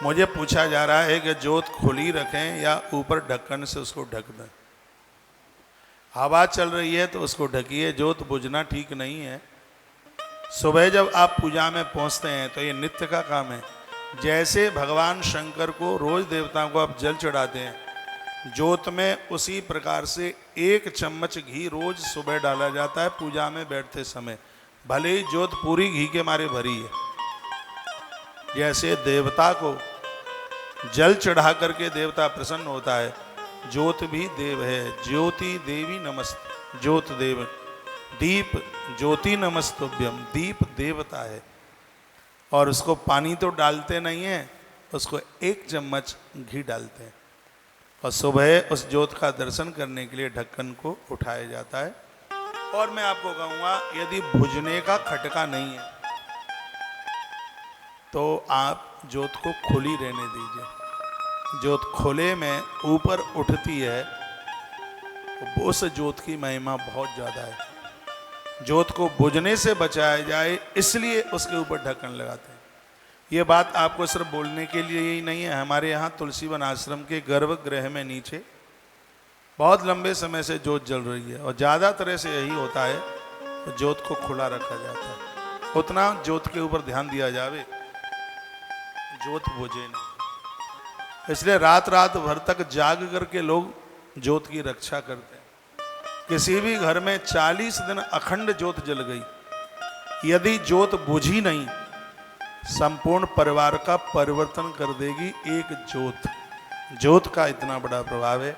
मुझे पूछा जा रहा है कि जोत खुली रखें या ऊपर ढक्कन से उसको ढक दें। हवा चल रही है तो उसको ढकिए, जोत बुझना ठीक नहीं है। सुबह जब आप पूजा में पहुंचते हैं तो ये नित्य का काम है। जैसे भगवान शंकर को रोज देवताओं को आप जल चढ़ाते हैं जोत में, उसी प्रकार से 1 चम्मच घी रोज सुबह डाला जाता है पूजा में बैठते समय। भले ही जोत पूरी घी के मारे भरी है। जैसे देवता को जल चढ़ा करके देवता प्रसन्न होता है, ज्योत भी देव है। ज्योति देवी नमस्ते, ज्योत देव। दीप ज्योति नमस्तुभ्यम, दीप देवता है। और उसको पानी तो डालते नहीं हैं, उसको 1 चम्मच घी डालते हैं और सुबह उस ज्योत का दर्शन करने के लिए ढक्कन को उठाया जाता है। और मैं आपको कहूँगा, यदि बुझने का खटका नहीं है तो आप ज्योत को खुली रहने दीजिए। ज्योत खुले में ऊपर उठती है, उस ज्योत की महिमा बहुत ज़्यादा है। ज्योत को बुझने से बचाया जाए इसलिए उसके ऊपर ढक्कन लगाते हैं। ये बात आपको सिर्फ बोलने के लिए ही नहीं है। हमारे यहाँ तुलसीवन आश्रम के गर्भगृह में नीचे बहुत लंबे समय से ज्योत जल रही है और ज़्यादातर से यही होता है, तो ज्योत को खुला रखा जाता है। उतना ज्योत के ऊपर ध्यान दिया जावे, ज्योत बुझे नहीं। इसलिए रात रात भर तक जाग करके लोग ज्योत की रक्षा करते हैं। किसी भी घर में 40 दिन अखंड ज्योत जल गई, यदि ज्योत बुझी नहीं, संपूर्ण परिवार का परिवर्तन कर देगी एक ज्योत। ज्योत का इतना बड़ा प्रभाव है,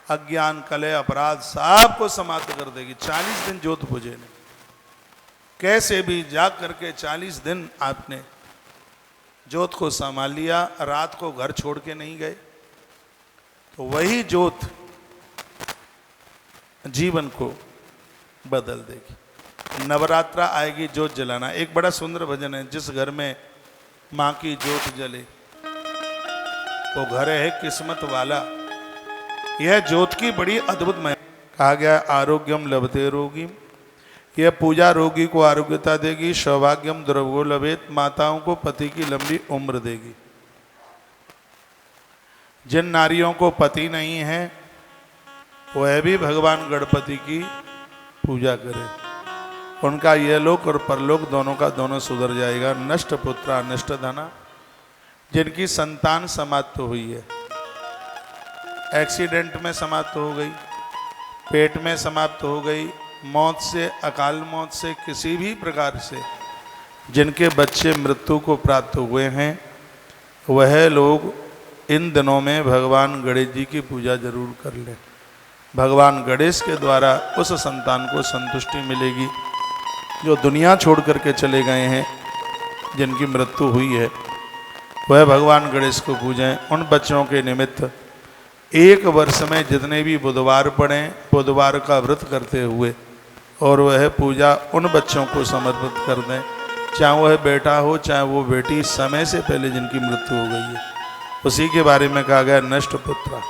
अज्ञान कलह अपराध सबको समाप्त कर देगी। 40 दिन ज्योत बुझे नहीं, कैसे भी जाग करके 40 दिन आपने ज्योत को संभाल लिया, रात को घर छोड़ के नहीं गए, तो वही ज्योत जीवन को बदल देगी। नवरात्रा आएगी, ज्योत जलाना। एक बड़ा सुंदर भजन है, जिस घर में माँ की ज्योत जले वो घर है किस्मत वाला। यह ज्योत की बड़ी अद्भुत महिमा। कहा गया आरोग्यम लभते रोगी, यह पूजा रोगी को आरोग्यता देगी। सौभाग्यम द्रव्यो लभेत, माताओं को पति की लंबी उम्र देगी। जिन नारियों को पति नहीं है वह भी भगवान गणपति की पूजा करें, उनका यह लोक और परलोक दोनों का दोनों सुधर जाएगा। नष्ट पुत्रा नष्ट धना, जिनकी संतान समाप्त हुई है, एक्सीडेंट में समाप्त हो गई, पेट में समाप्त हो गई, मौत से, अकाल मौत से, किसी भी प्रकार से जिनके बच्चे मृत्यु को प्राप्त हुए हैं, वह लोग इन दिनों में भगवान गणेश जी की पूजा जरूर कर लें। भगवान गणेश के द्वारा उस संतान को संतुष्टि मिलेगी जो दुनिया छोड़ करके चले गए हैं, जिनकी मृत्यु हुई है, वह भगवान गणेश को पूजें। उन बच्चों के निमित्त 1 वर्ष में जितने भी बुधवार पड़ें, बुधवार का व्रत करते हुए, और वह पूजा उन बच्चों को समर्पित कर दें, चाहे वह बेटा हो चाहे वो बेटी, समय से पहले जिनकी मृत्यु हो गई है। उसी के बारे में कहा गया नष्ट पुत्र।